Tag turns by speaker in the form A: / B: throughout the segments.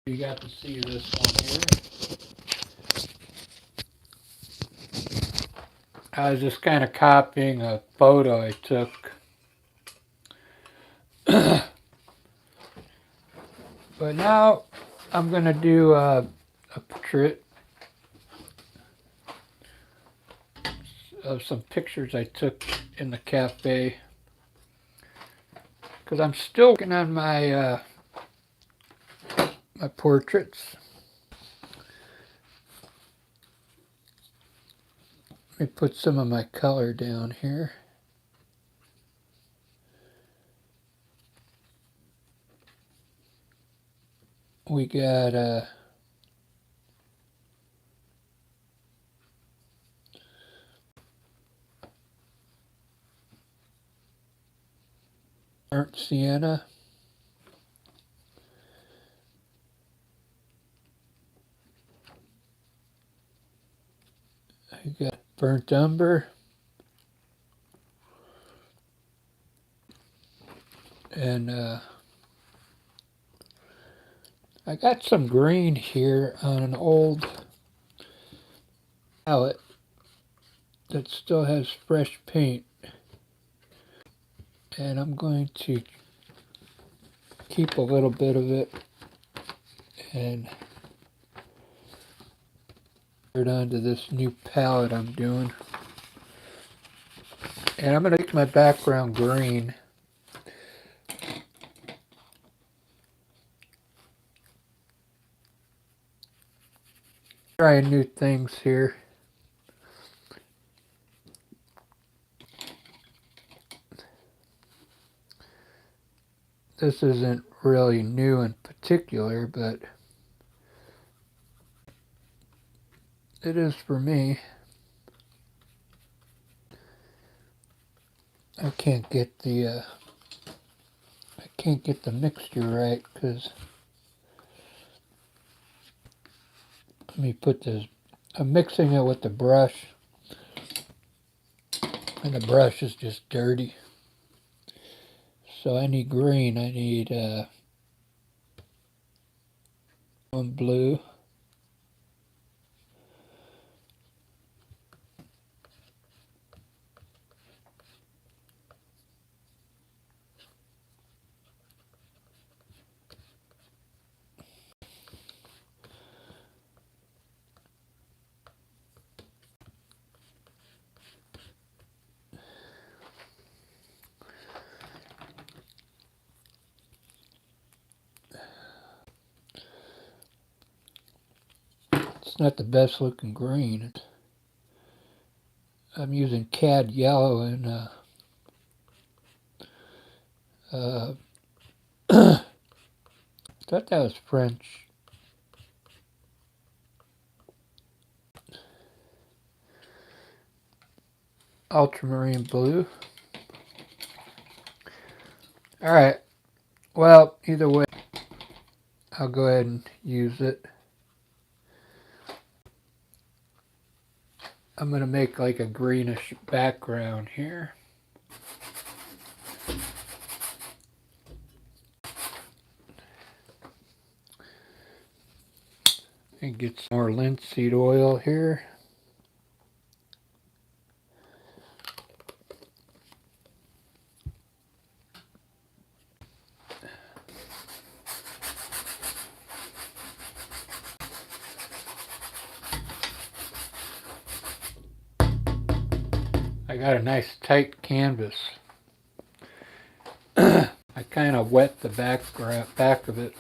A: You got to see this one here. I was just kind of copying a photo I took. But now I'm going to do a portrait of some pictures I took in the cafe. Because I'm still working on my my portraits. Let me put some of my color down here. We got burnt sienna. I got burnt umber. And I got some green here on an old palette that still has fresh paint. And I'm going to keep a little bit of it and put it onto this new palette I'm doing. And I'm going to make my background green. Trying new things here. This isn't really new in particular, but it is for me. I can't get the mixture right because let me put this. I'm mixing it with the brush, and the brush is just dirty. So I need green. I need one blue. It's not the best looking green. I'm using cad yellow and thought that was French. Ultramarine blue. Alright, well, either way, I'll go ahead and use it. I'm going to make like a greenish background here. And get some more linseed oil here. I got a nice tight canvas. I kind of wet the back of it.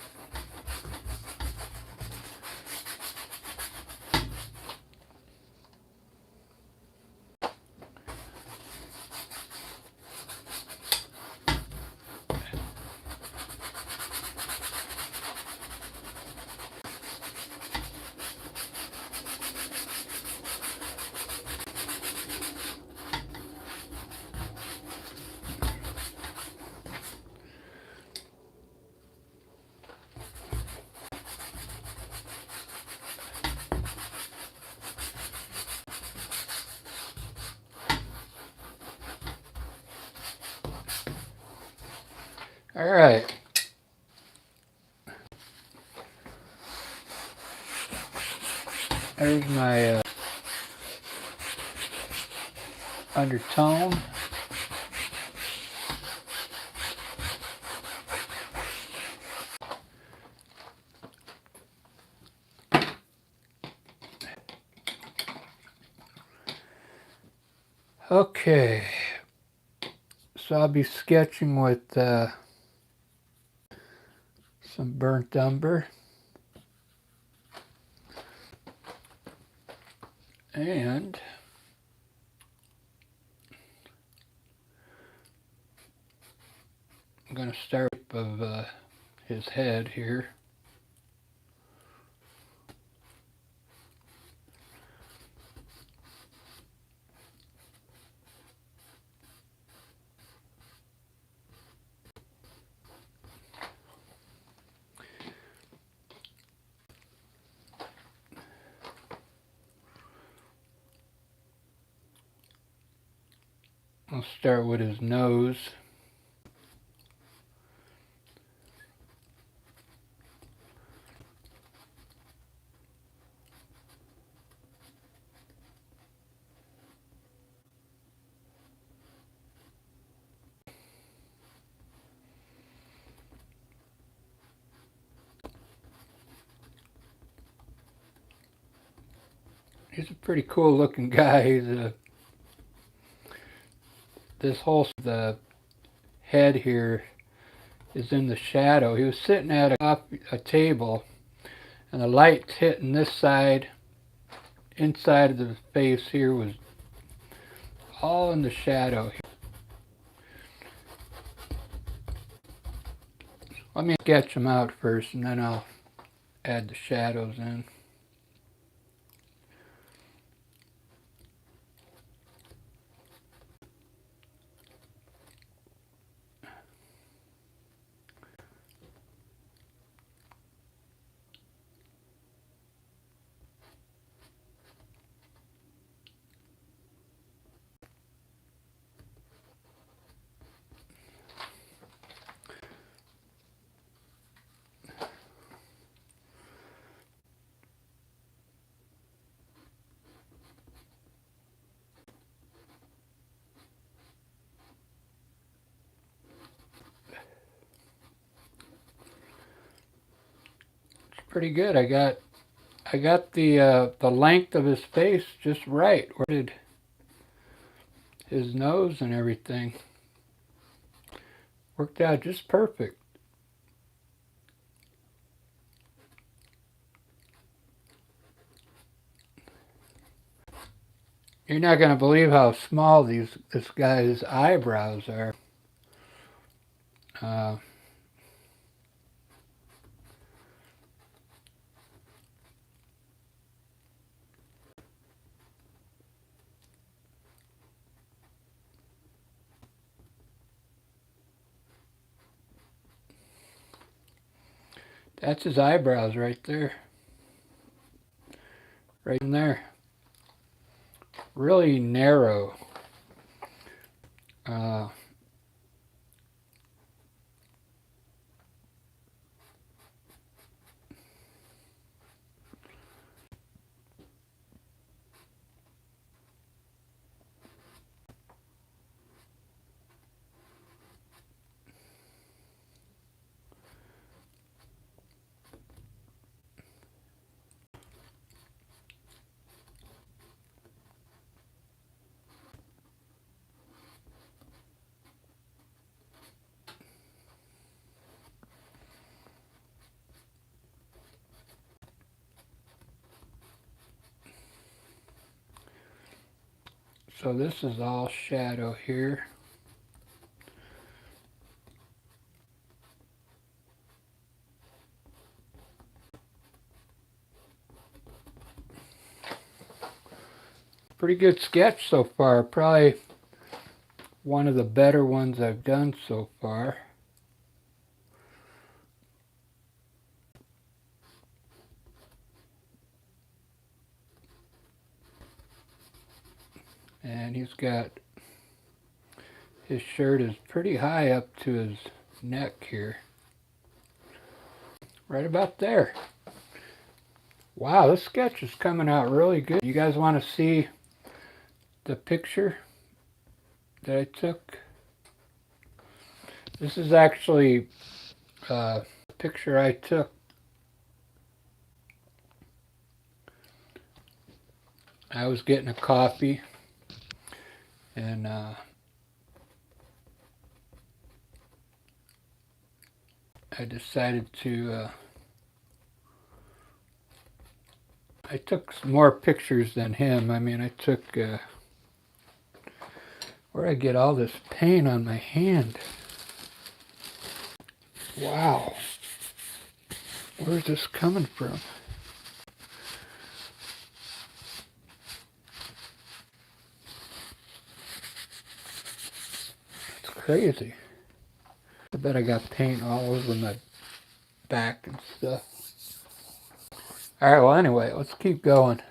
A: All right. There's my undertone. Okay, so I'll be sketching with some burnt umber and I'm going to start with his head here. I'll start with his nose. He's a pretty cool looking guy. He's this whole the head here is in the shadow. He was sitting at a table and the light's hitting this side. Inside of the face here was all in the shadow. Let me sketch him out first and then I'll add the shadows in. Pretty good. I got the length of his face just right. Where did his nose and everything worked out just perfect. You're not going to believe how small this guy's eyebrows are. That's his eyebrows right there. Right in there. Really narrow. So this is all shadow here. Pretty good sketch so far. Probably one of the better ones I've done so far. And he's got, his shirt is pretty high up to his neck here. Right about there. Wow, this sketch is coming out really good. You guys want to see the picture that I took? This is actually a picture I took. I was getting a coffee and I decided to I took some more pictures than him. I mean, I took where'd I get all this paint on my hand? Wow, where's this coming from? It's crazy. I bet I got paint all over my back and stuff. Alright, well anyway, let's keep going.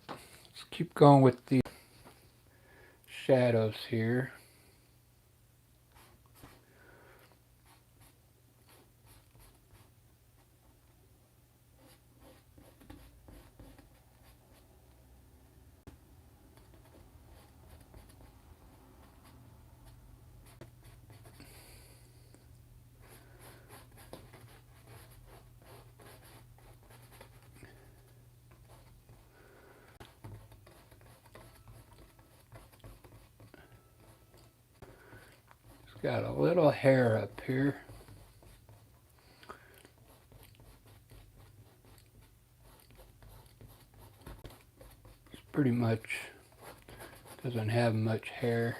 A: Let's keep going with the shadows here. It's got a little hair up here. It's pretty much doesn't have much hair.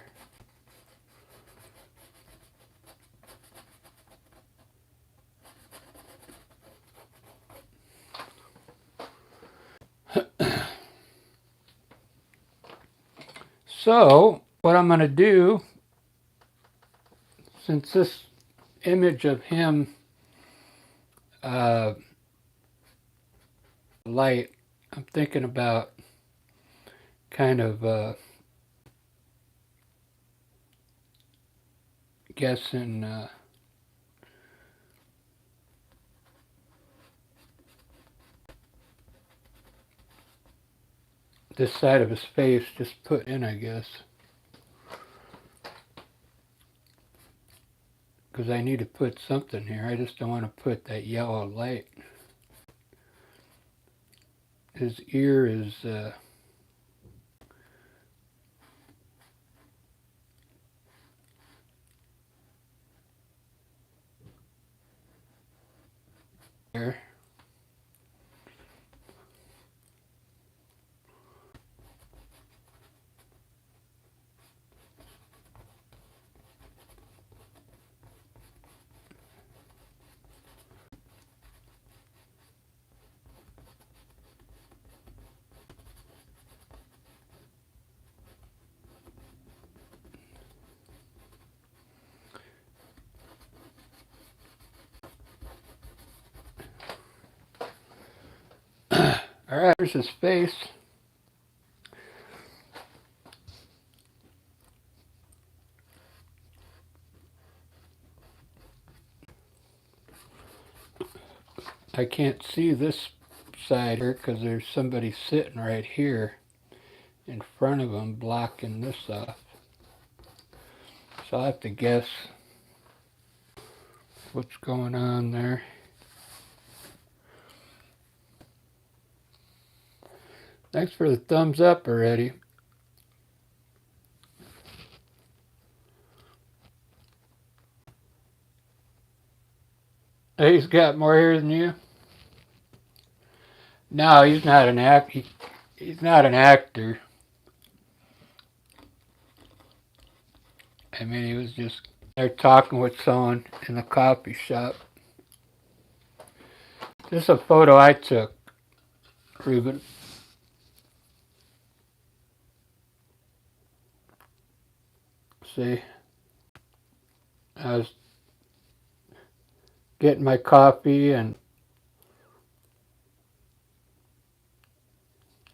A: So, what I'm going to do, since this image of him light, I'm thinking about kind of guessing this side of his face, just put in, I guess, because I need to put something here. I just don't want to put that yellow light. His ear is there. Alright, here's his face. I can't see this side here because there's somebody sitting right here in front of him blocking this off. So I'll have to guess what's going on there. Thanks for the thumbs up already. Hey, he's got more hair than you? No, he's not an he's not an actor. I mean, he was just there talking with someone in the coffee shop. This is a photo I took, Ruben. See, I was getting my coffee and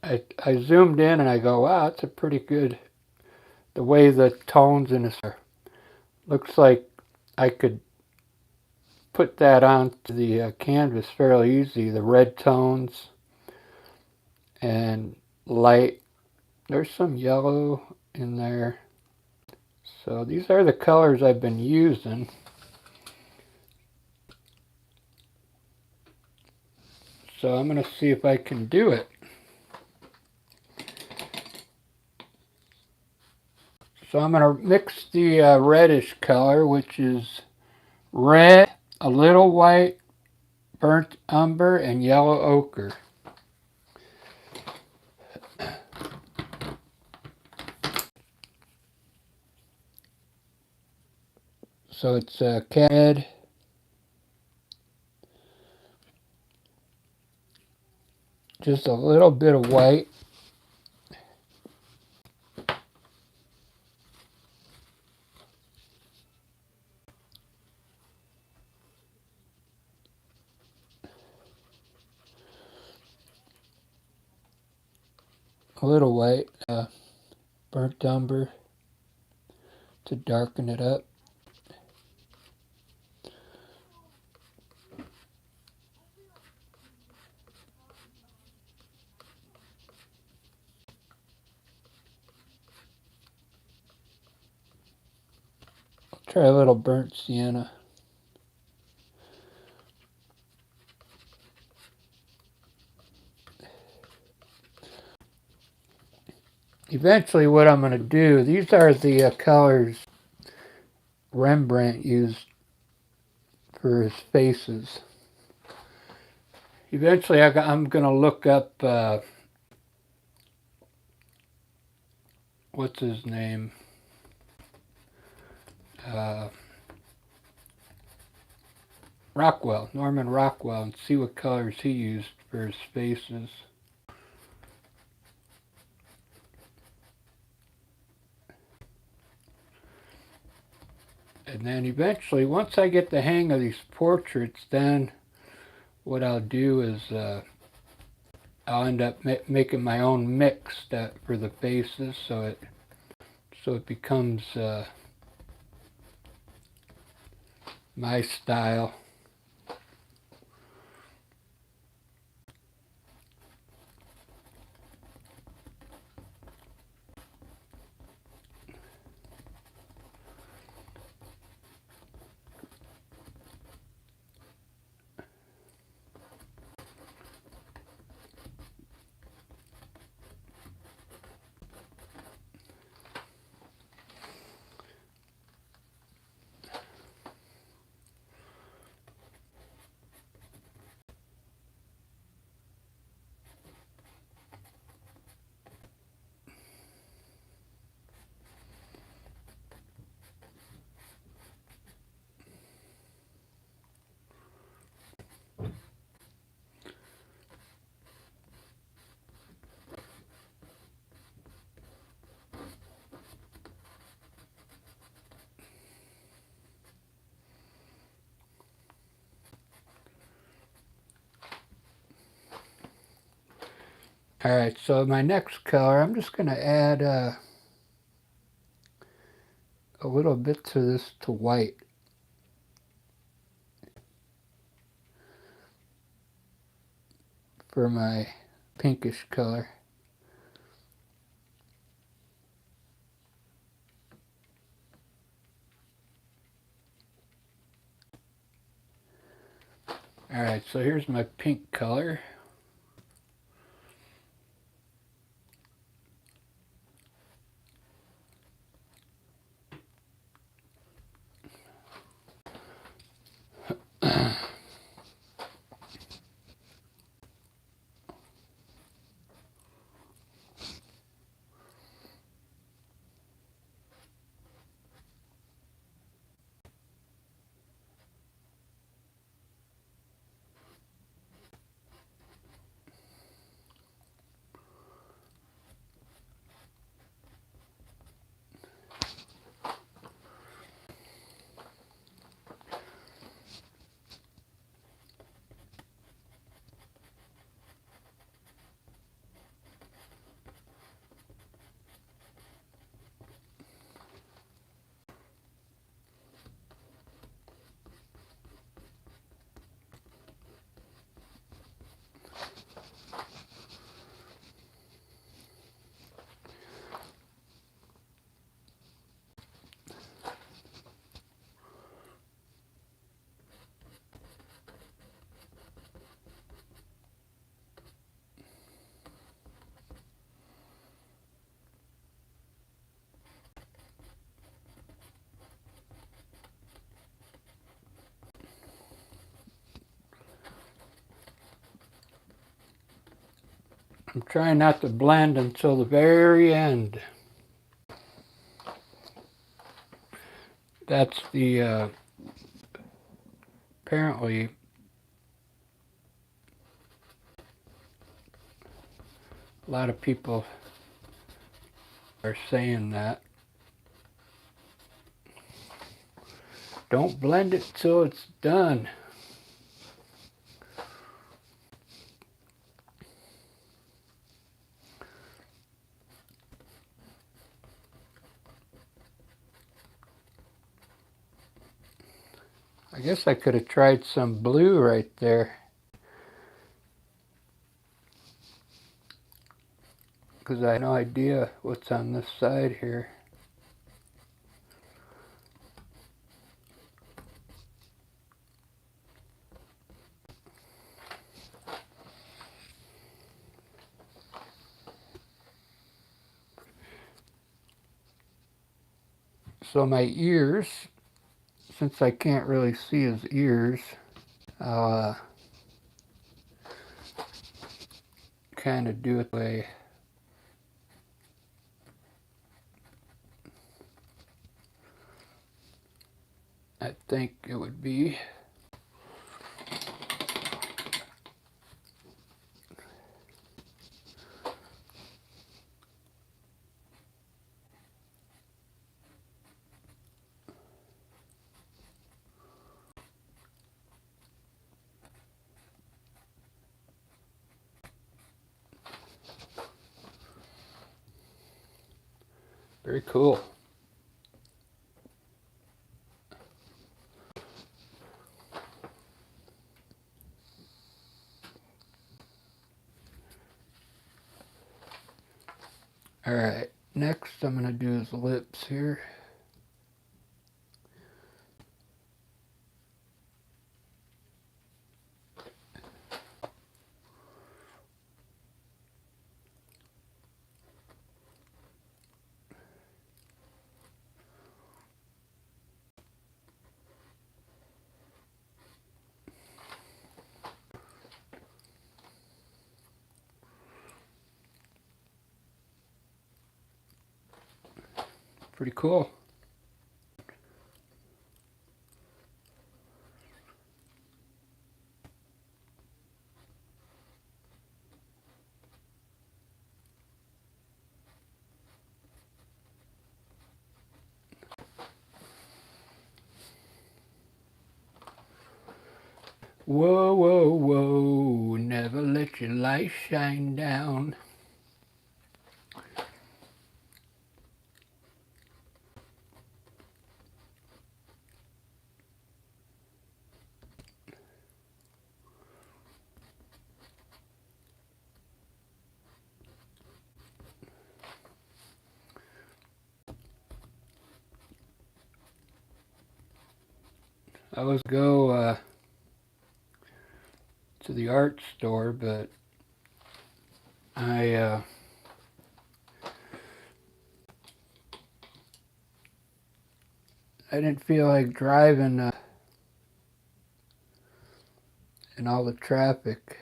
A: I zoomed in and I go, wow, that's a pretty good, the way the tones in his hair. Looks like I could put that onto the canvas fairly easy. The red tones and light. There's some yellow in there. So these are the colors I've been using. So I'm going to see if I can do it. So I'm going to mix the reddish color, which is red, a little white, burnt umber, and yellow ochre. So it's red, just a little bit of white, a little white, burnt umber to darken it up. I'll try a little burnt sienna. Eventually what I'm going to do, these are the colors Rembrandt used for his faces. Eventually I'm going to look up, what's his name? Rockwell, Norman Rockwell, and see what colors he used for his faces. And then eventually, once I get the hang of these portraits, then what I'll do is I'll end up making my own mix for the faces, so it becomes my style. Alright, so my next color, I'm just going to add a little bit to this to white. For my pinkish color. Alright, so here's my pink color. I'm trying not to blend until the very end. That's the, apparently, a lot of people are saying that. Don't blend it till it's done. I guess I could have tried some blue right there, because I have no idea what's on this side here. So my ears, since I can't really see his ears, I'll kind of do it the way I think it would be. Very cool. Alright, next I'm going to do his lips here. Pretty cool. Whoa, whoa, whoa, never let your light shine down. I always go to the art store, but I didn't feel like driving in all the traffic.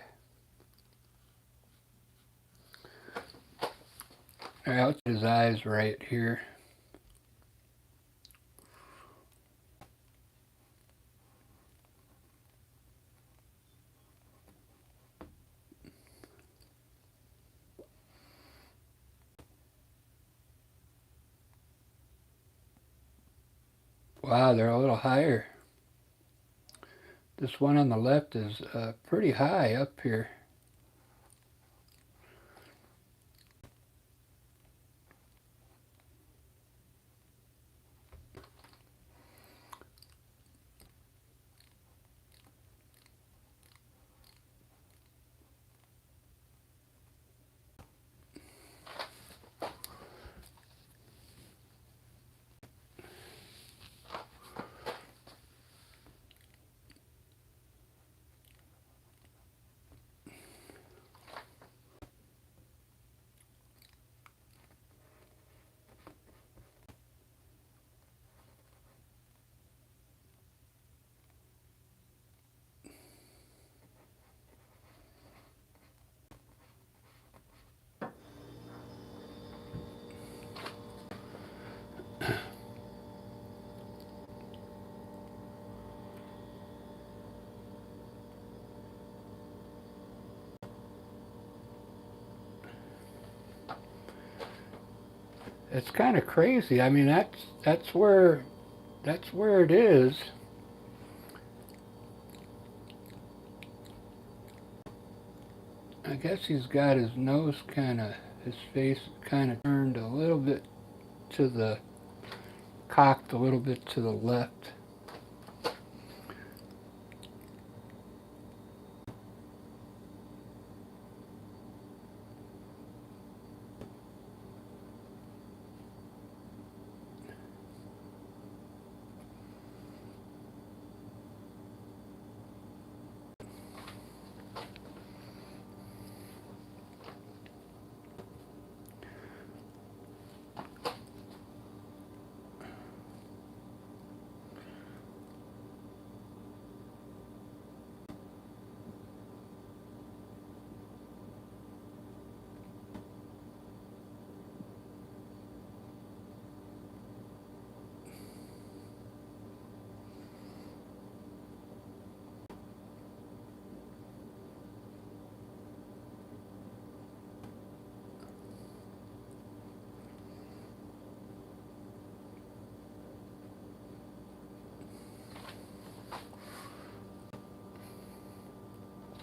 A: Alright, let's get his eyes right here. Wow, they're a little higher. This one on the left is pretty high up here. It's kind of crazy. I mean, that's where it is. I guess he's got his nose his face kind of turned a little bit to the, cocked a little bit to the left.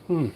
A: Hmm.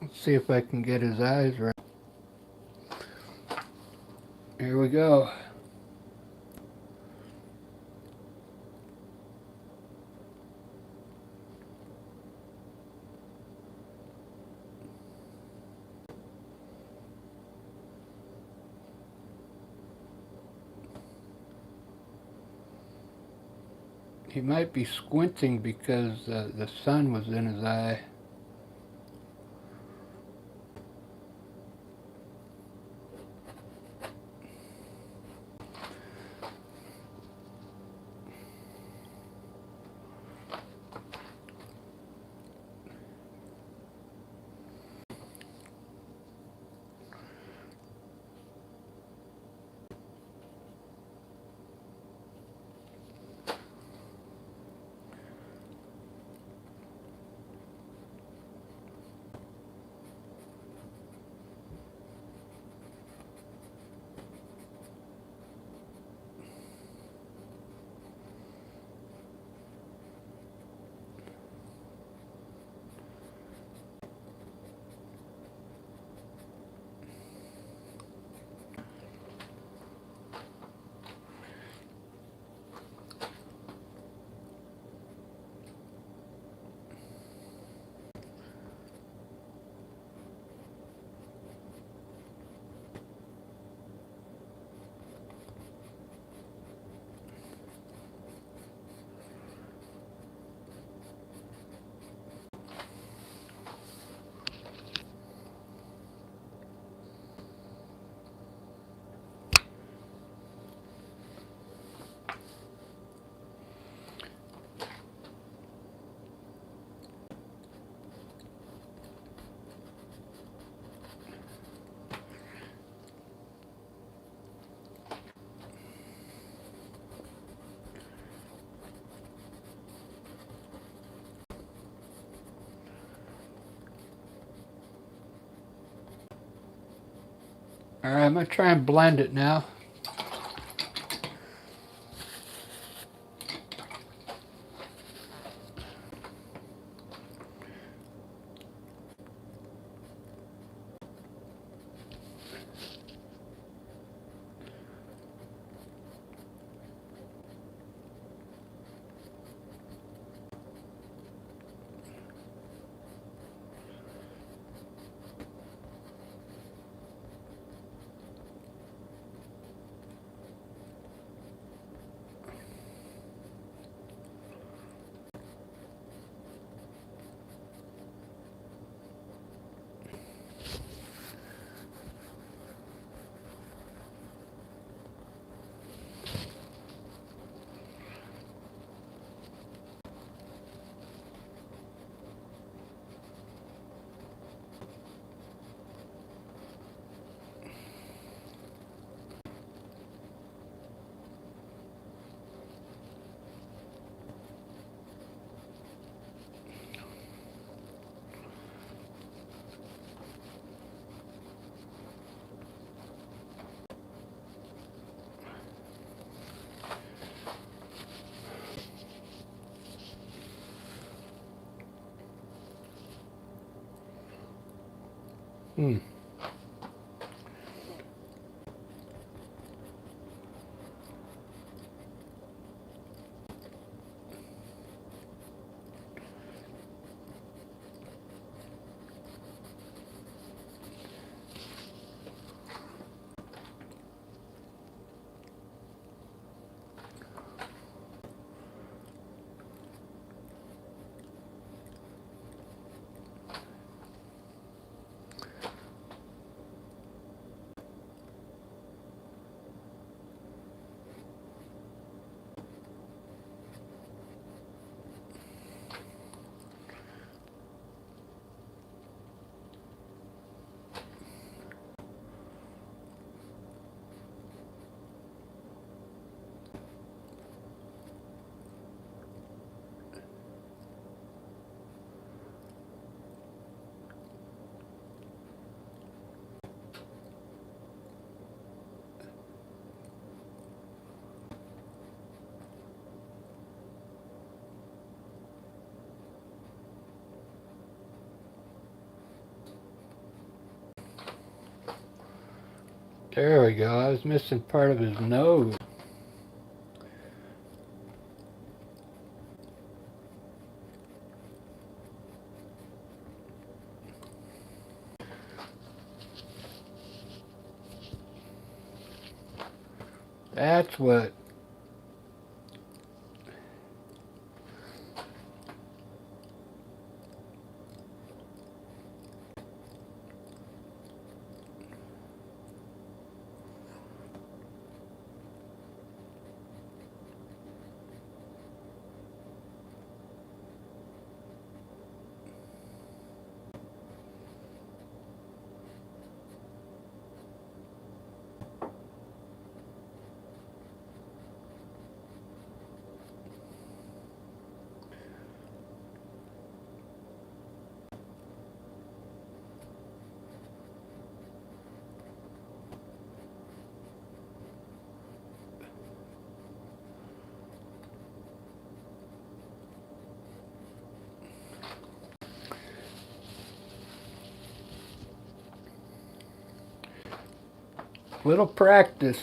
A: Let's see if I can get his eyes right. Here we go. He might be squinting because the sun was in his eye. All right, I'm going to try and blend it now. Hmm. There we go. I was missing part of his nose. That's what. Little practice.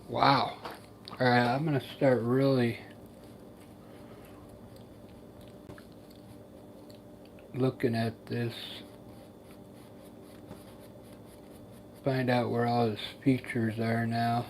A: Wow. Alright, I'm going to start really looking at this. Find out where all his features are now.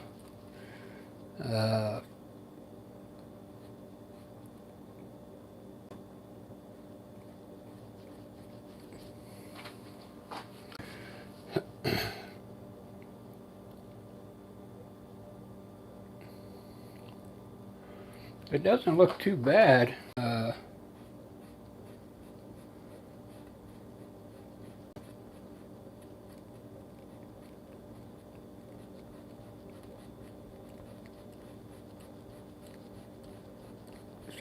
A: It doesn't look too bad.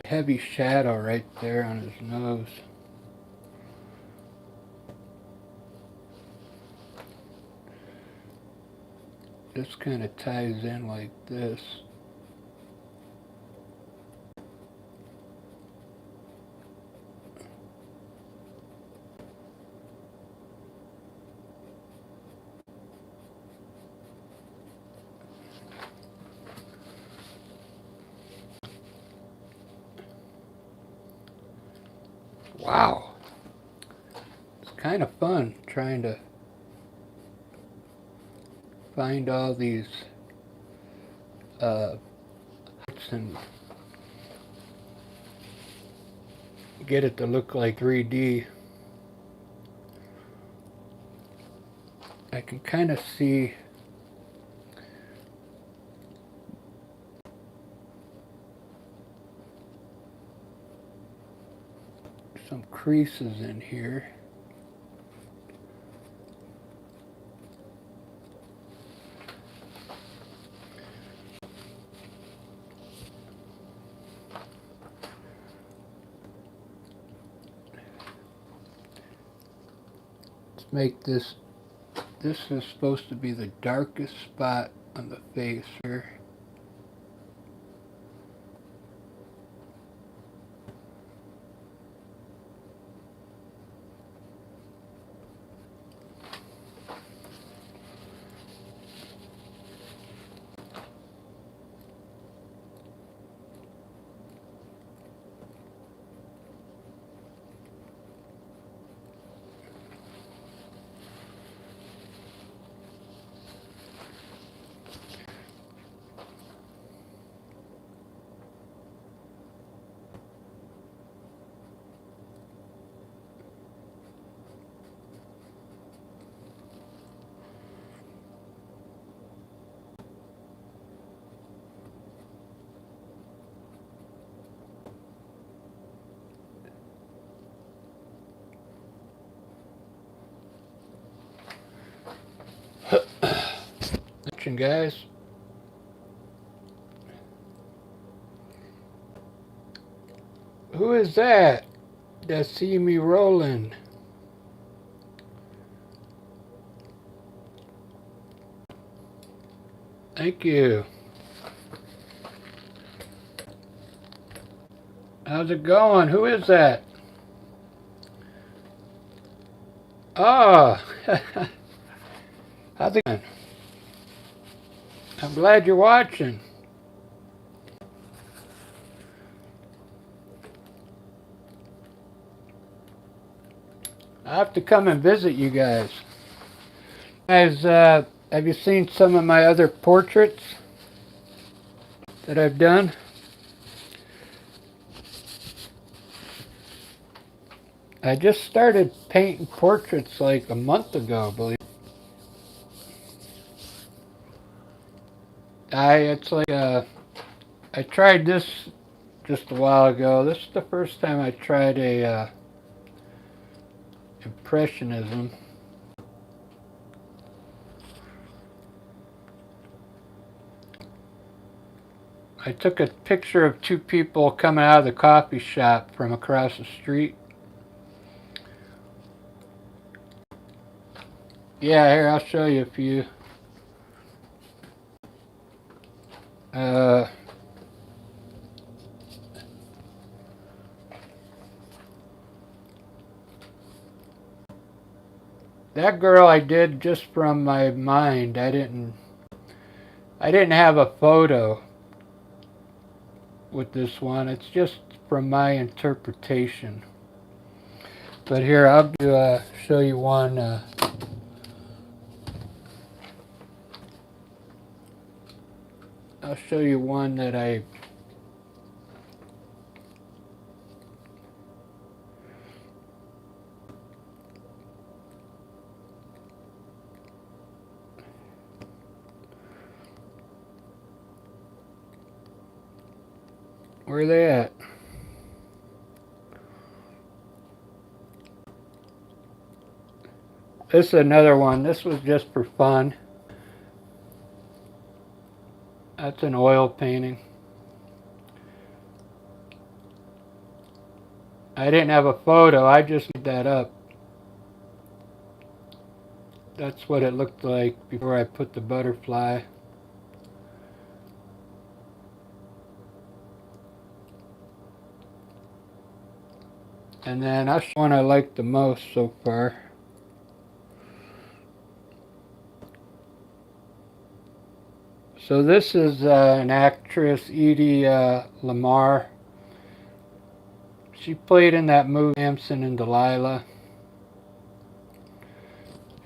A: Heavy shadow right there on his nose. This kind of ties in like this. Wow. It's kind of fun trying to find all these and get it to look like 3D. I can kind of see some creases in here. Let's make this This is supposed to be the darkest spot on the face here. Listen, guys. Who is that see me rolling? Thank you. How's it going? Who is that? Oh, how's it going? I'm glad you're watching. I have to come and visit you guys. Guys, have you seen some of my other portraits that I've done? I just started painting portraits like a month ago, believe it. It's like I tried this just a while ago. This is the first time I tried a impressionism. I took a picture of two people coming out of the coffee shop from across the street. Yeah, here, I'll show you a few. That girl I did just from my mind. I didn't have a photo with this one. It's just from my interpretation. But here, I'll show you one. I'll show you one that I where are they at? This is another one. This was just for fun. That's an oil painting. I didn't have a photo. I just made that up. That's what it looked like before I put the butterfly. And then that's the one I like the most so far. So this is an actress, Edie Lamar. She played in that movie Samson and Delilah.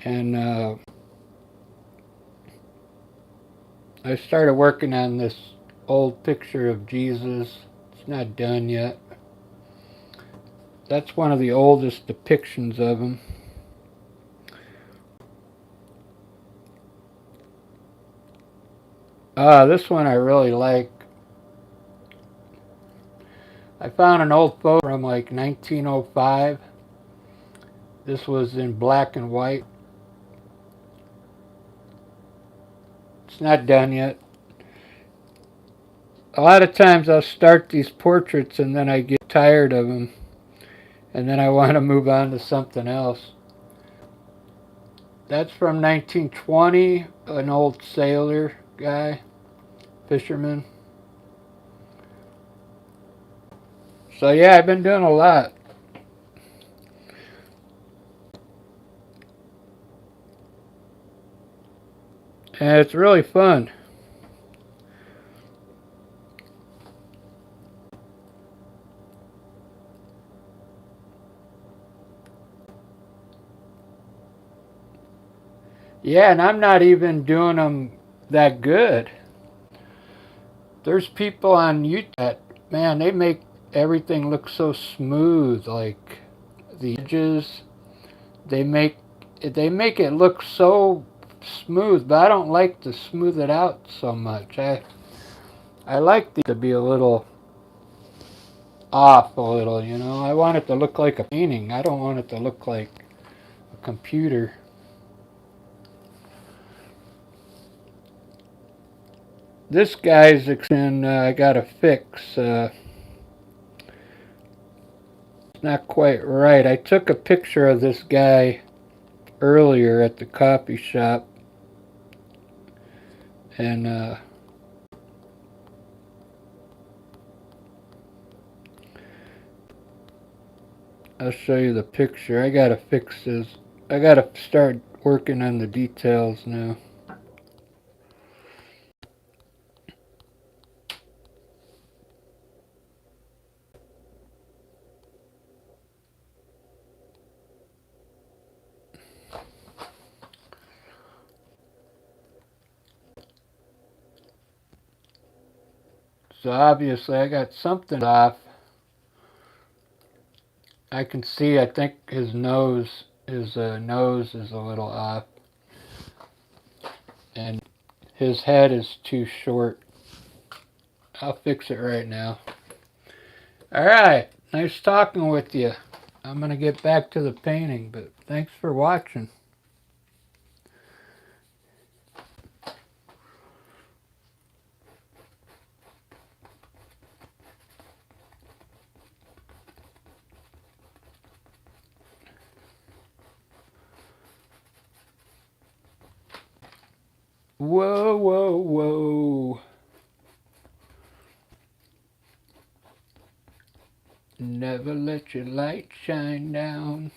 A: And I started working on this old picture of Jesus. It's not done yet. That's one of the oldest depictions of him. This one I really like. I found an old photo from like 1905. This was in black and white. It's not done yet. A lot of times I'll start these portraits and then I get tired of them. And then I want to move on to something else. That's from 1920, an old sailor guy, fisherman. So yeah, I've been doing a lot. And it's really fun. Yeah, and I'm not even doing them that good. There's people on YouTube that, man, they make everything look so smooth, like the edges. They make they make it look so smooth, but I don't like to smooth it out so much. I like these to be a little off a little, you know. I want it to look like a painting. I don't want it to look like a computer. This guy's in, I gotta fix. It's not quite right. I took a picture of this guy earlier at the coffee shop, and I'll show you the picture. I gotta fix this. I gotta start working on the details now. So obviously I got something off. I can see, I think his nose is a little off, and his head is too short. I'll fix it right now. Alright, nice talking with you. I'm gonna get back to the painting, but thanks for watching. Whoa, whoa, whoa. Never let your light shine down.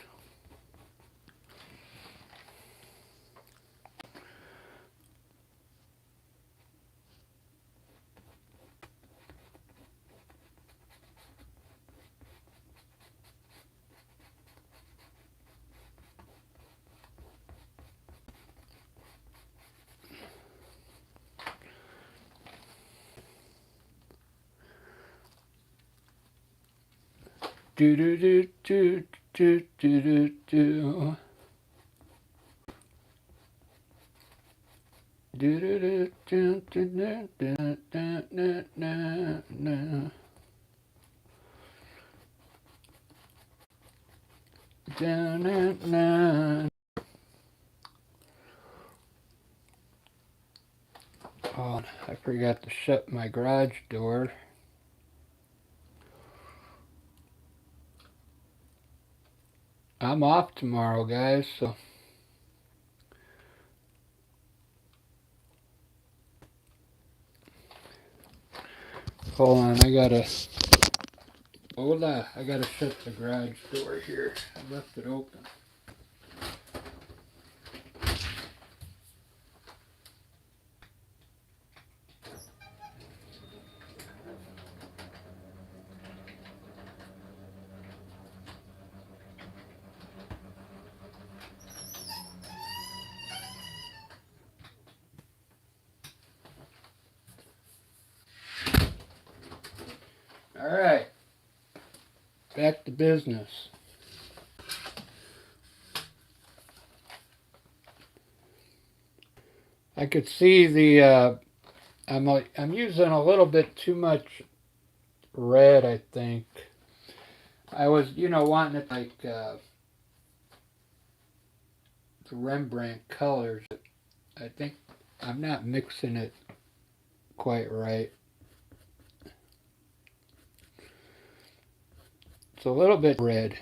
A: Do do do do do do do do. Do do do do do do do do do. Down and down. Oh, I forgot to shut my garage door. I'm off tomorrow, guys, so hold on, I gotta shut the garage door here. I left it open. Alright, back to business. I could see I'm using a little bit too much red, I think. I was, wanting it like the Rembrandt colors. I think I'm not mixing it quite right. It's a little bit red.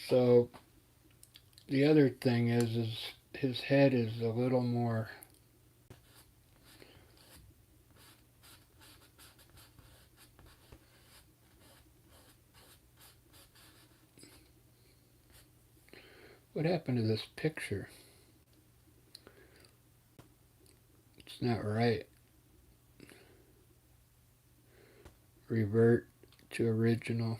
A: So the other thing is his head is a little more. What happened to this picture? It's not right. Revert to original.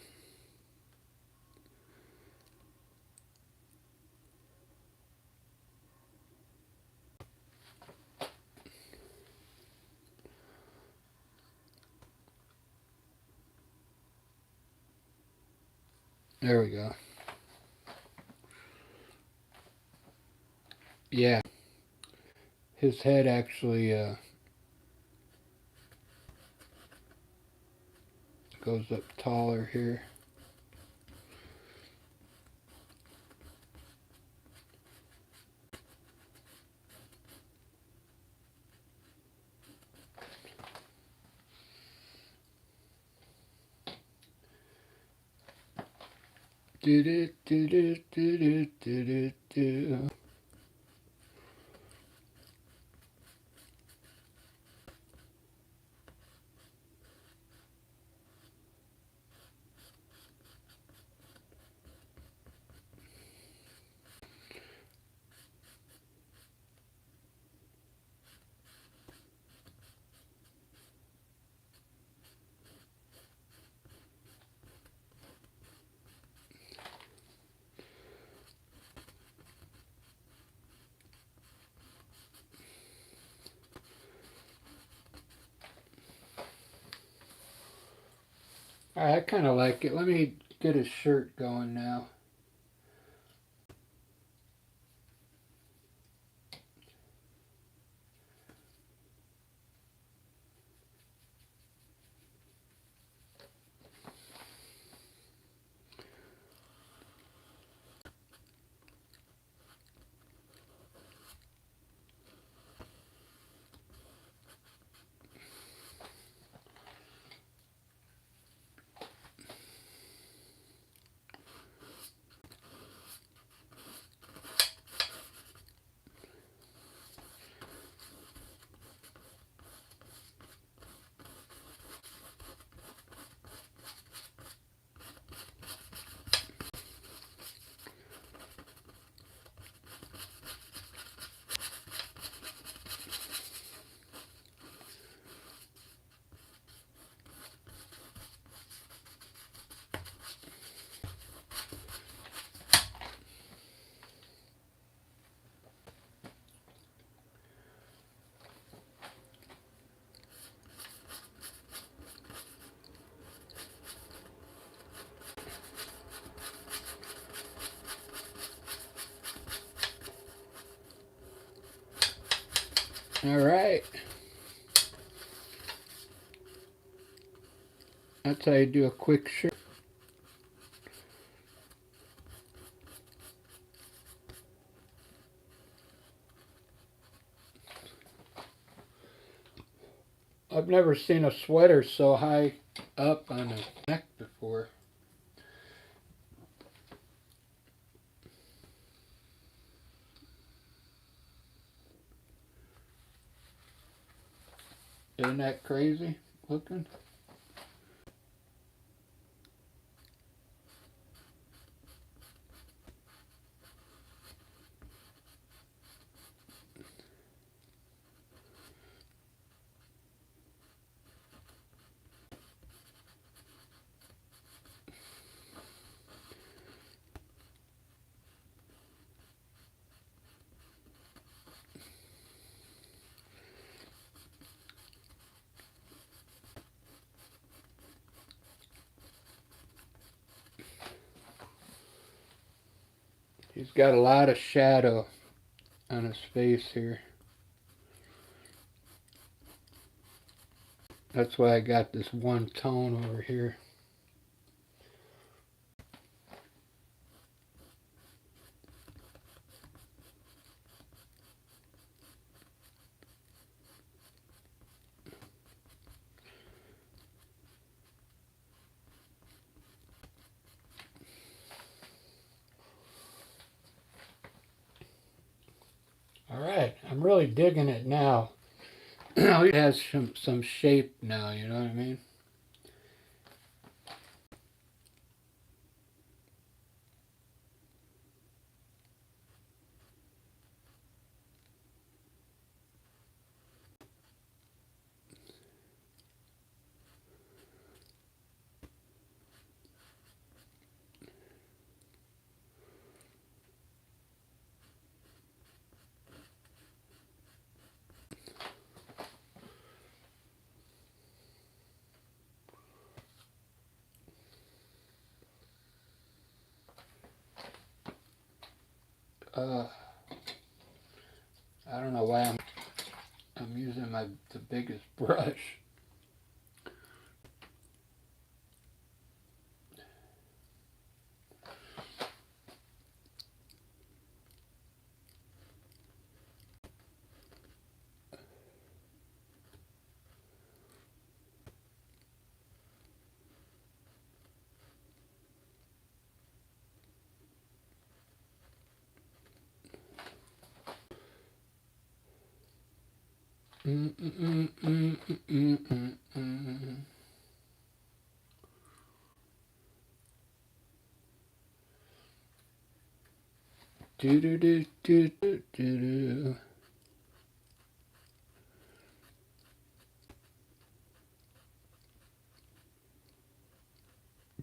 A: There we go. Yeah. His head actually goes up taller here. Do do do do do do do do. I kind of like it. Let me get his shirt going now. All right. That's how you do a quick shirt. I've never seen a sweater so high up on the neck before. Isn't that crazy looking? He's got a lot of shadow on his face here. That's why I got this one tone over here. Alright, I'm really digging it now. It has some shape now, you know what I mean? I don't know why I'm using the biggest brush. Do do do do do do.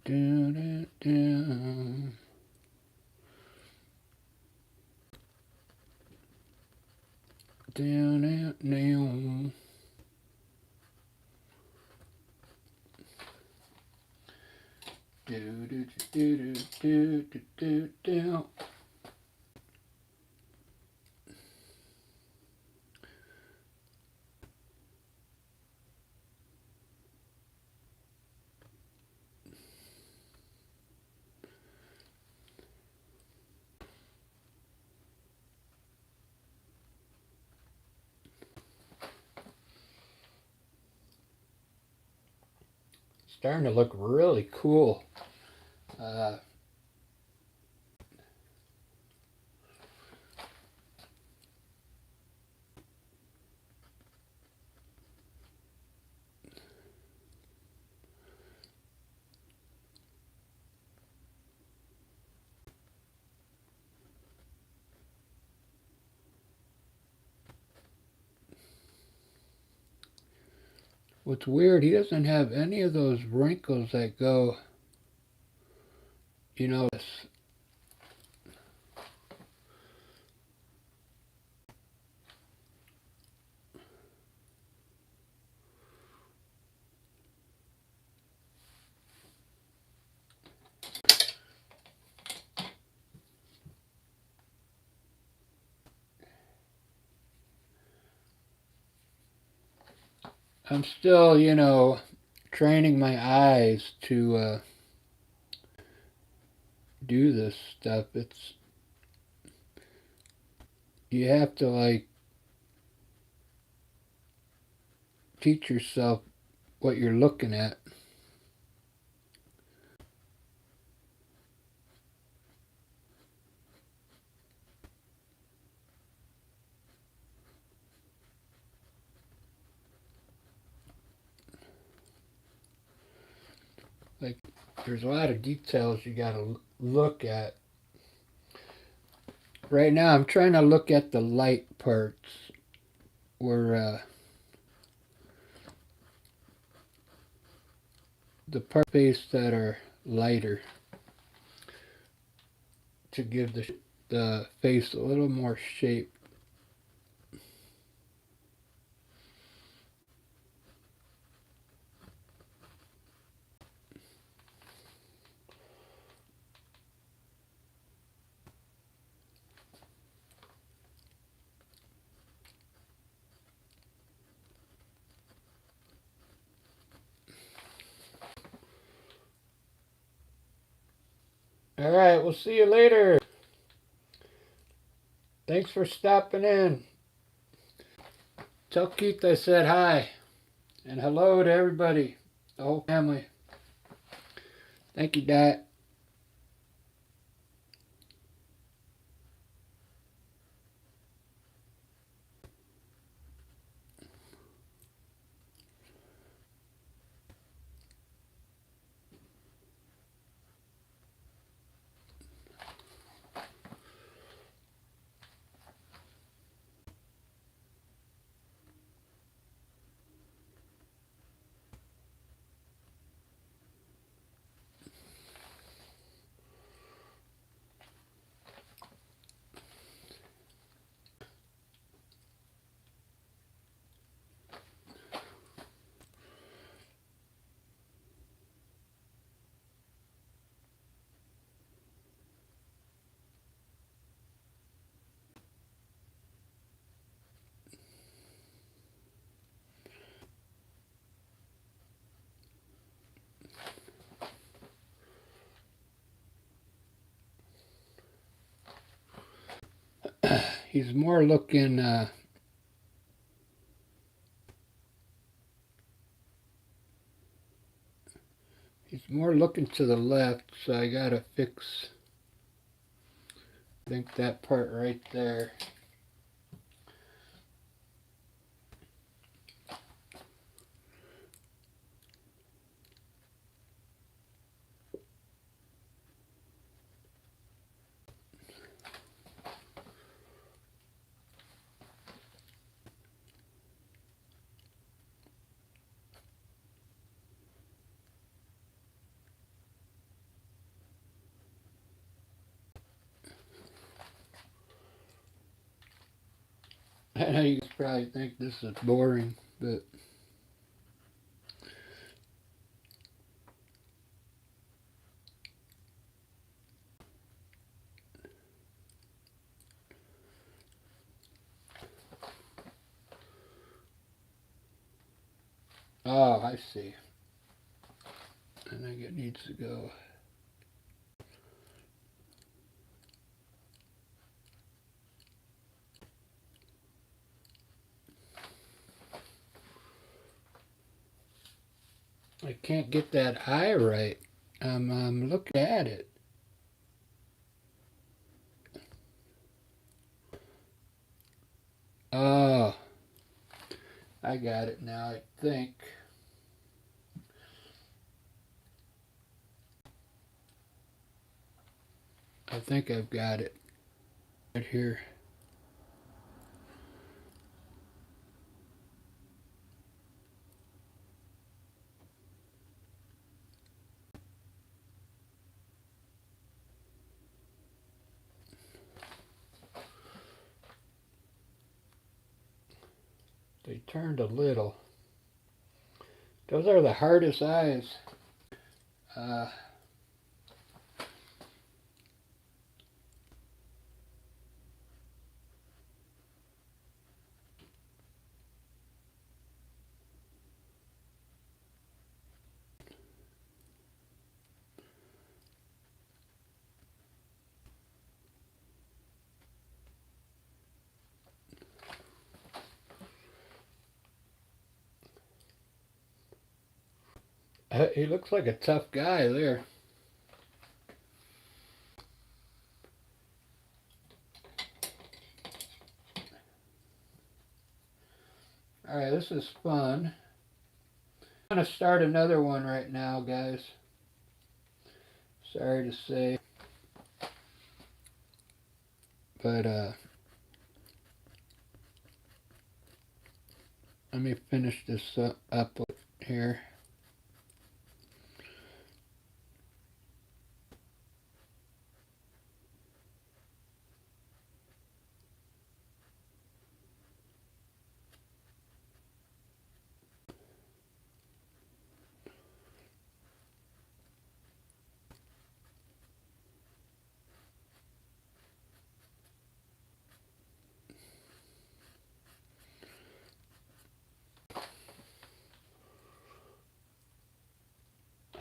A: Do do do. Do do do. Do do do do do do do. Starting to look really cool. What's weird, he doesn't have any of those wrinkles that go, you know, I'm still, you know, training my eyes to do this stuff. You have to like teach yourself what you're looking at. Like, there's a lot of details you gotta look at. Right now, I'm trying to look at the light parts where the part face that are lighter to give the face a little more shape. Alright, we'll see you later. Thanks for stopping in. Tell Keith I said hi. And hello to everybody, the whole family. Thank you, Dad. he's more looking to the left, so I gotta fix, I think, that part right there. I know you guys probably think this is boring, but oh, I see. I think it needs to go. I can't get that eye right. I'm looking at it. Oh, I got it now, I think. I think I've got it right here. They turned a little. Those are the hardest eyes. Uh, he looks like a tough guy there. Alright, this is fun. I'm going to start another one right now, guys. Sorry to say. But, let me finish this up here.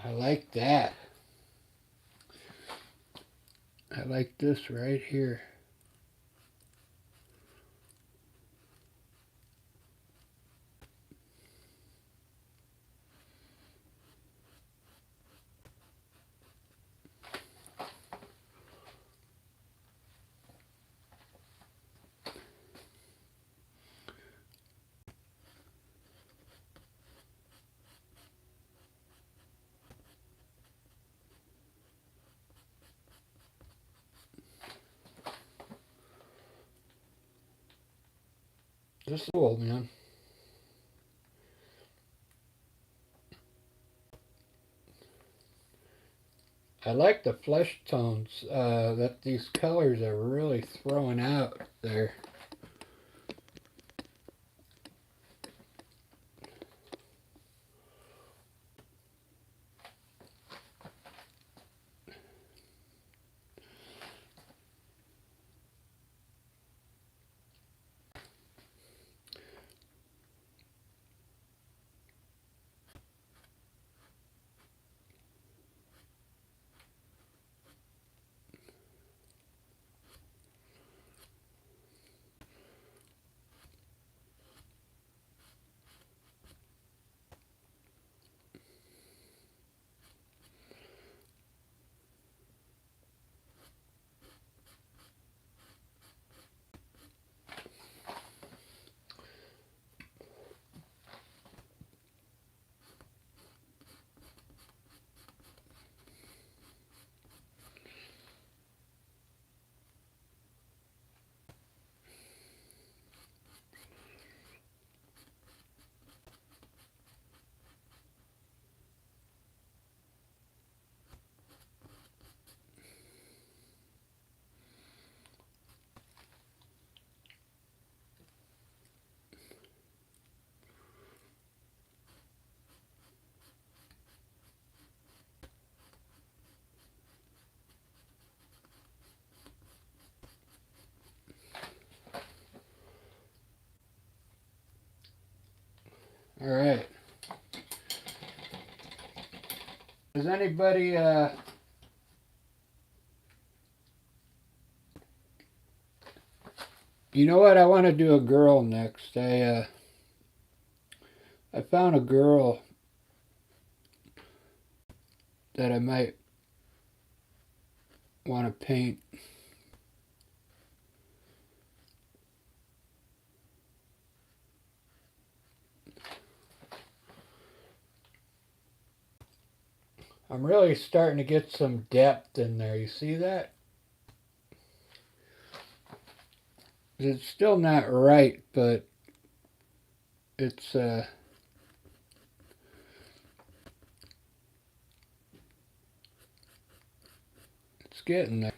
A: I like that. I like this right here. This is cool, man. I like the flesh tones that these colors are really throwing out there. Alright. Does anybody, you know what? I want to do a girl next. I found a girl that I might want to paint. I'm really starting to get some depth in there. You see that? It's still not right, but it's getting there.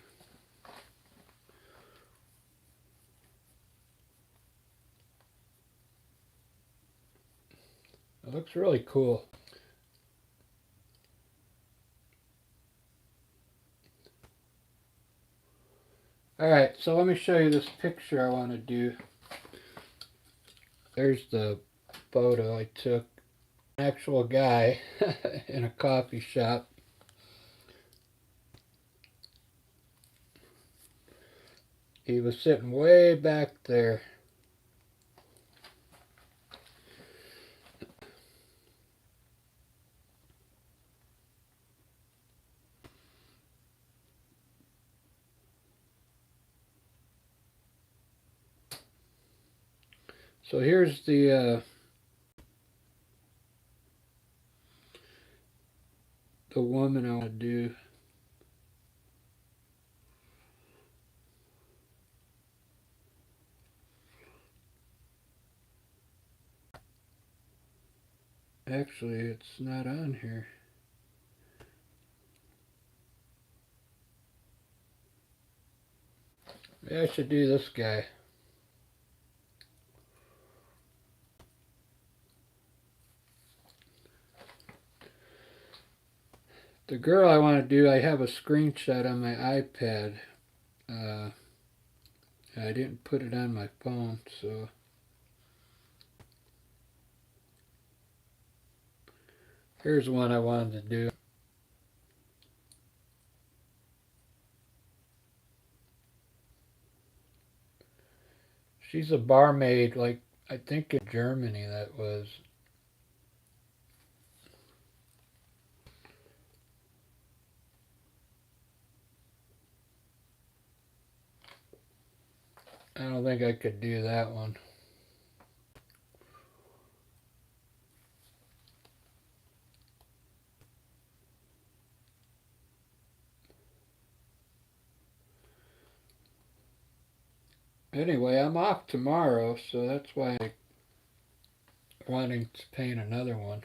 A: It looks really cool. Alright, so let me show you this picture I want to do. There's the photo I took. An actual guy in a coffee shop. He was sitting way back there. So here's the woman I want to do. Actually, it's not on here. Maybe I should do this guy. The girl I want to do, I have a screenshot on my iPad. I didn't put it on my phone, so here's one I wanted to do. She's a barmaid, like, I think in Germany that was. I don't think I could do that one. Anyway, I'm off tomorrow, so that's why I'm wanting to paint another one.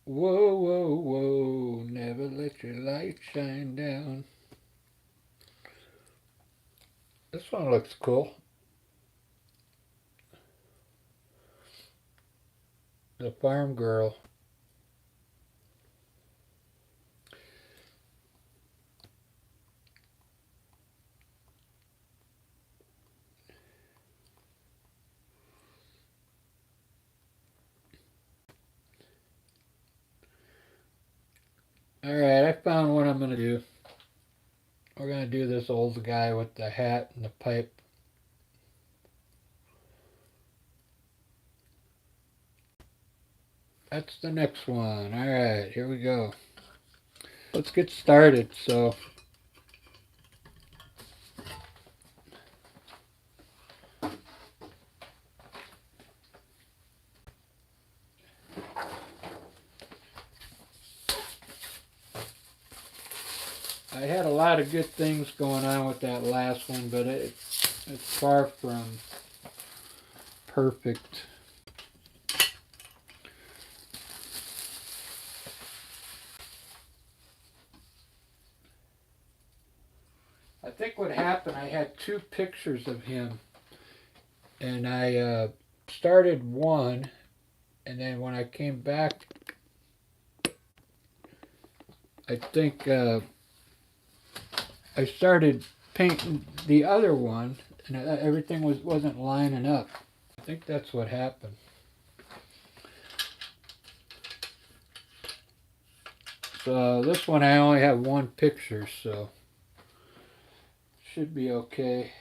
A: Whoa, whoa, whoa, never let your light shine down. This one looks cool. The farm girl. Alright, I found what I'm going to do. We're going to do this old guy with the hat and the pipe. That's the next one. Alright, here we go. Let's get started. So, I had a lot of good things going on with that last one, but it's far from perfect. I think what happened, I had two pictures of him, and I started one, and then when I came back, I think I started painting the other one, and everything wasn't lining up. I think that's what happened. So this one I only have one picture, so should be okay.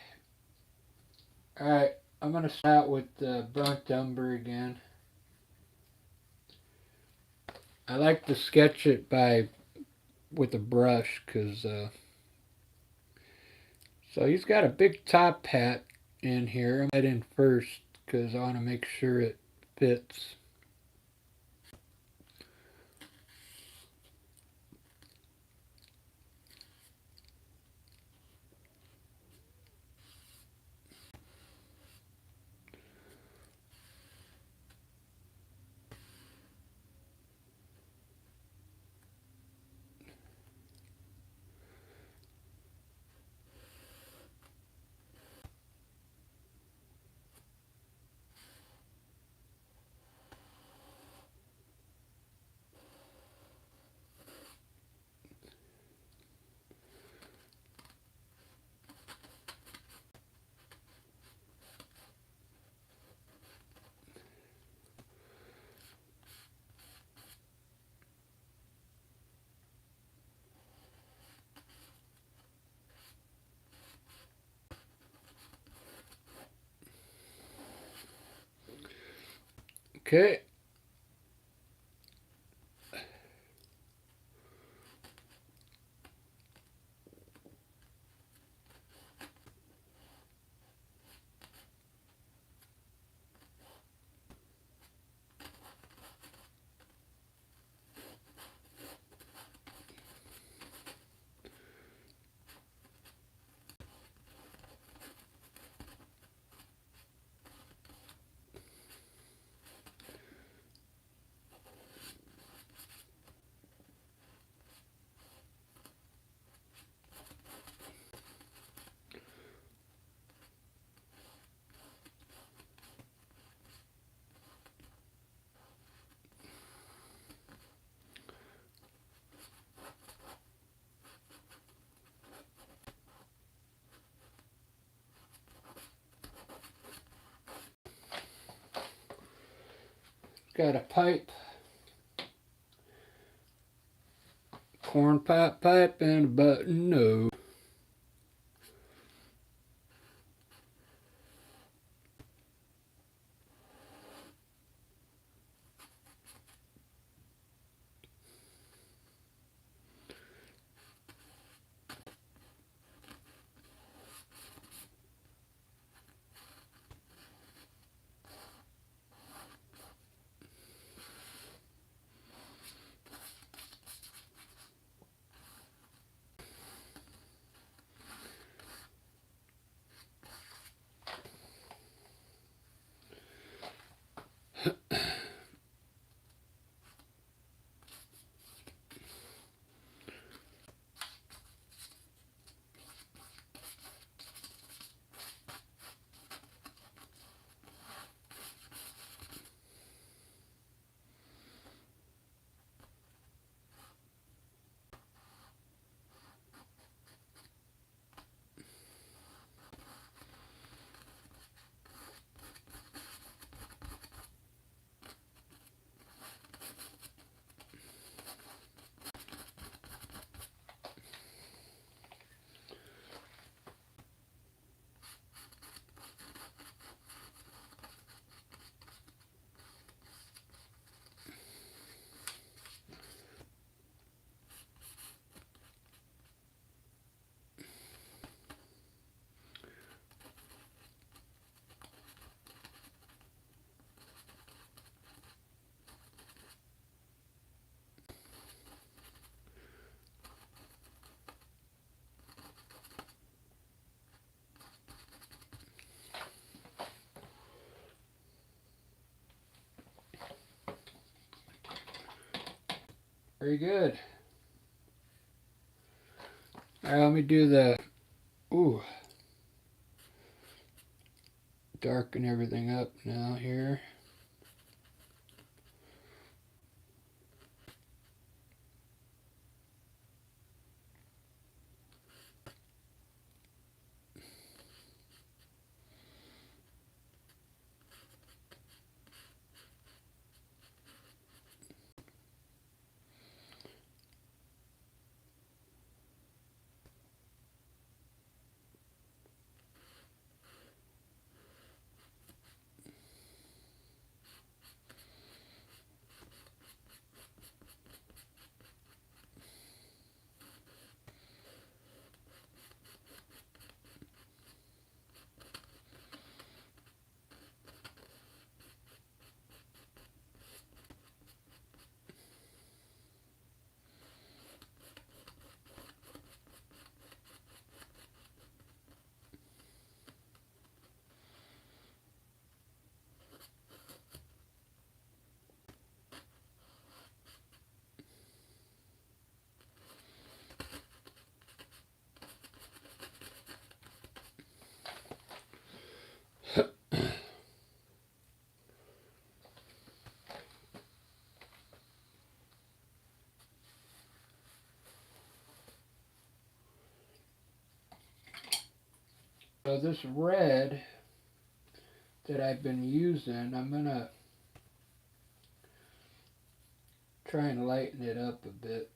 A: Alright, I'm going to start with burnt umber again. I like to sketch it with a brush, because so he's got a big top hat in here. I'm head in first because I want to make sure it fits. Okay. Got a pipe, corn pipe, and a button nose. Very good. Alright, let me do the, darken everything up now here. So this red that I've been using, I'm going to try and lighten it up a bit.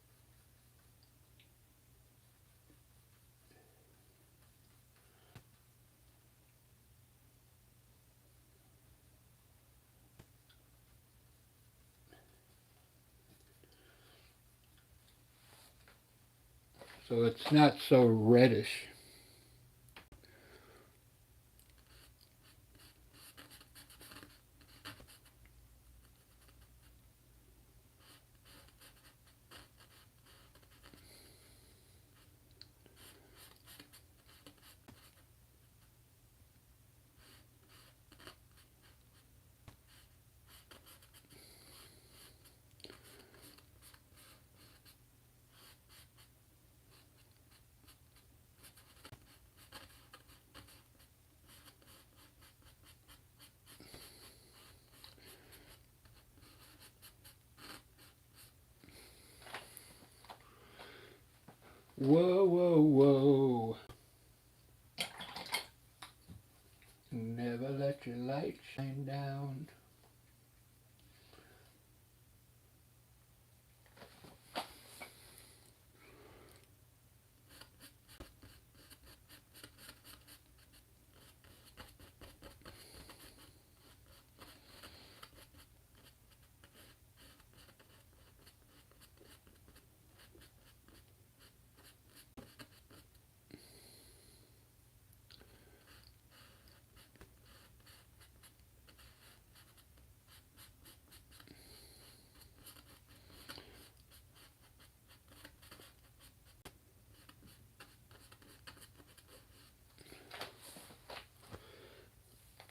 A: So it's not so reddish. Whoa, whoa, whoa. Never let your light shine down.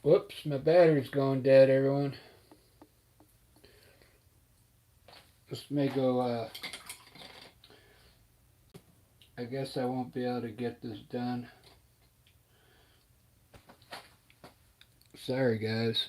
A: Whoops, my battery's going dead, everyone. This may go, I guess I won't be able to get this done. Sorry, guys.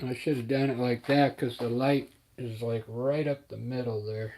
A: I should have done it like that because the light is like right up the middle there.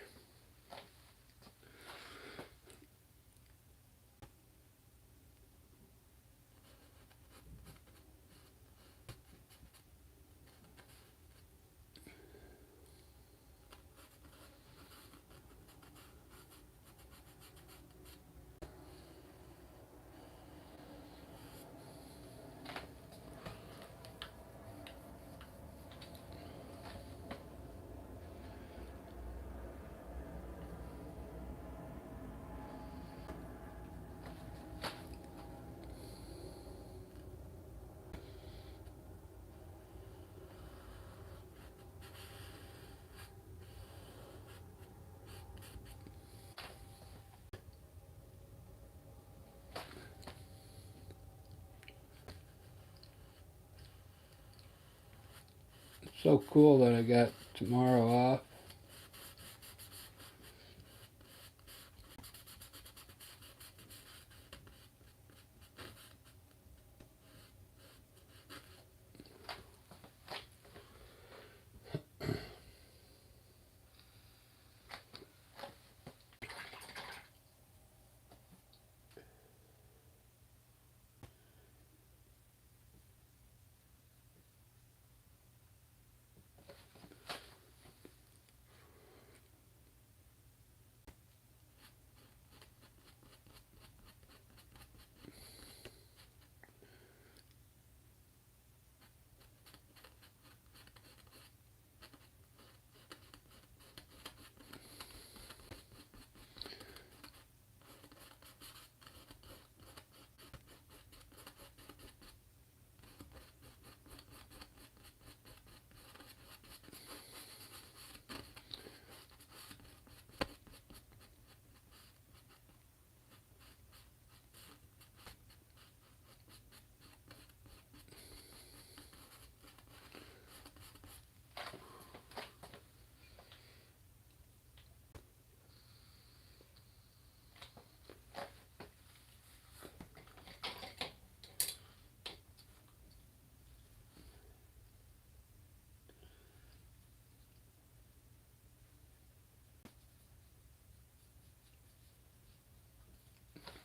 A: So cool that I got tomorrow off.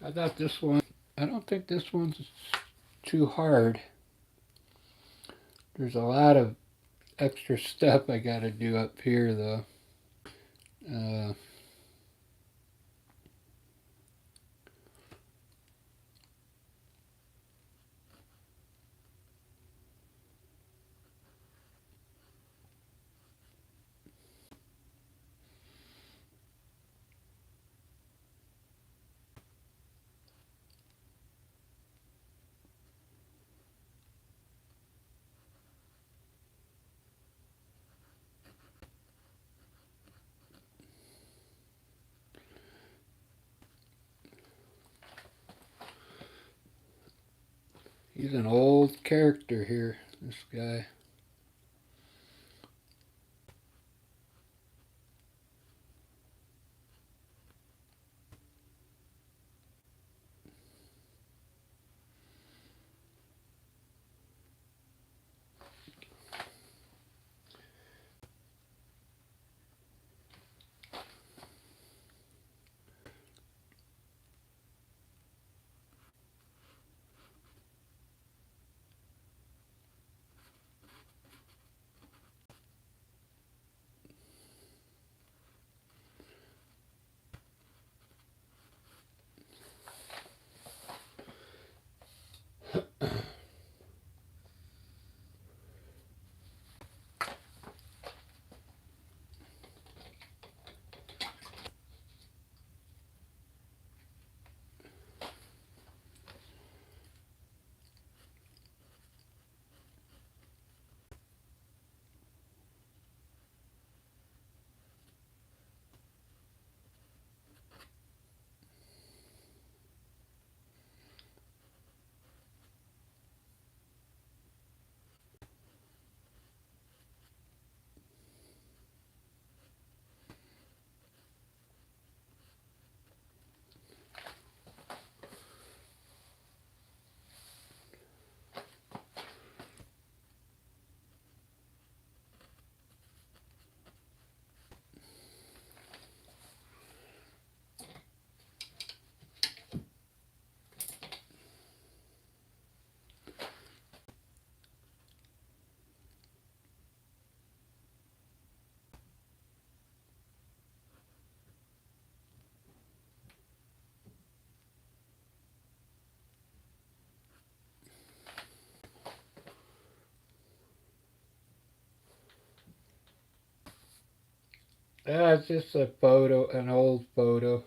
A: I thought this one, I don't think this one's too hard. There's a lot of extra stuff I gotta do up here though. Uh, he's an old character here, this guy. It's just a photo, an old photo.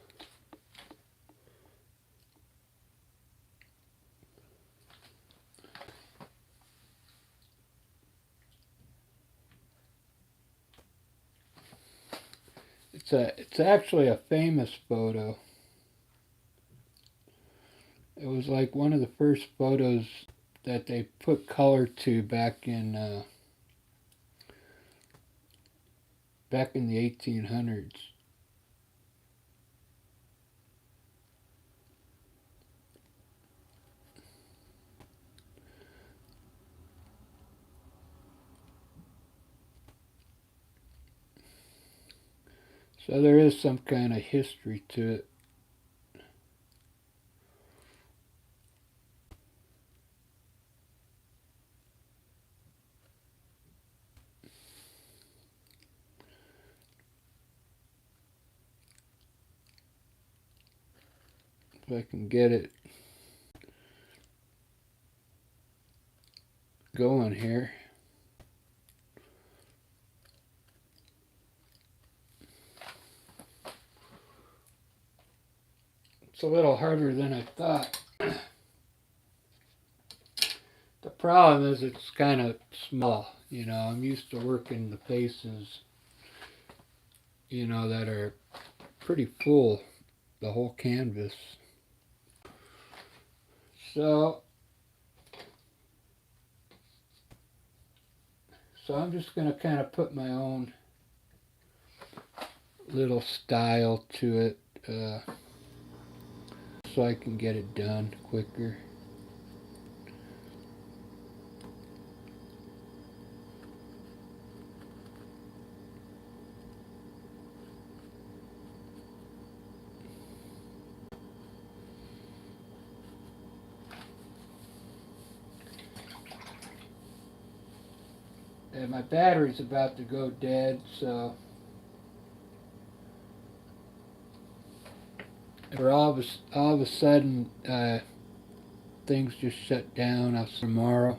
A: It's actually a famous photo. It was like one of the first photos that they put color to back in back in the 1800s. So there is some kind of history to it. If I can get it going here. It's a little harder than I thought. The problem is it's kind of small. I'm used to working the faces, that are pretty full, the whole canvas. So I'm just going to kind of put my own little style to it so I can get it done quicker. And my battery's about to go dead, so or all of a sudden things just shut down tomorrow.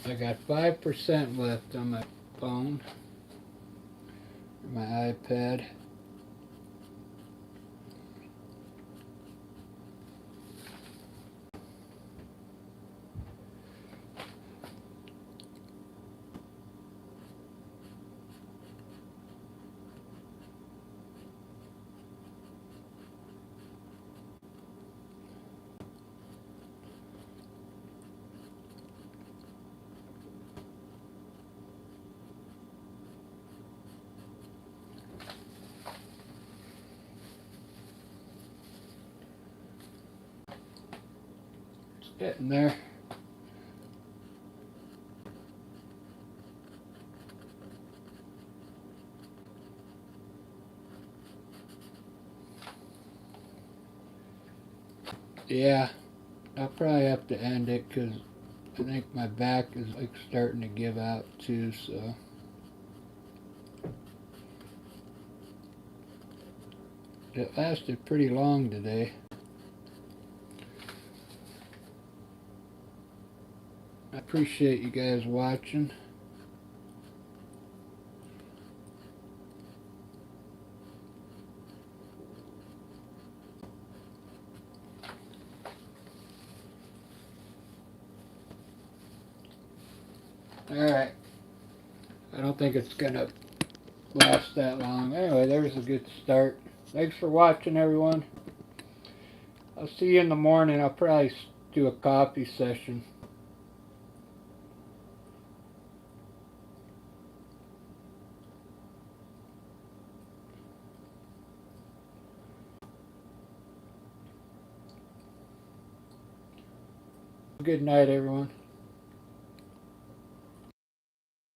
A: I got 5% left on my phone, my iPad. It's getting there. Yeah, I'll probably have to end it because I think my back is like starting to give out too, so. It lasted pretty long today. I appreciate you guys watching. Alright. I don't think it's gonna last that long. Anyway, there's a good start. Thanks for watching, everyone. I'll see you in the morning. I'll probably do a coffee session. Good night, everyone.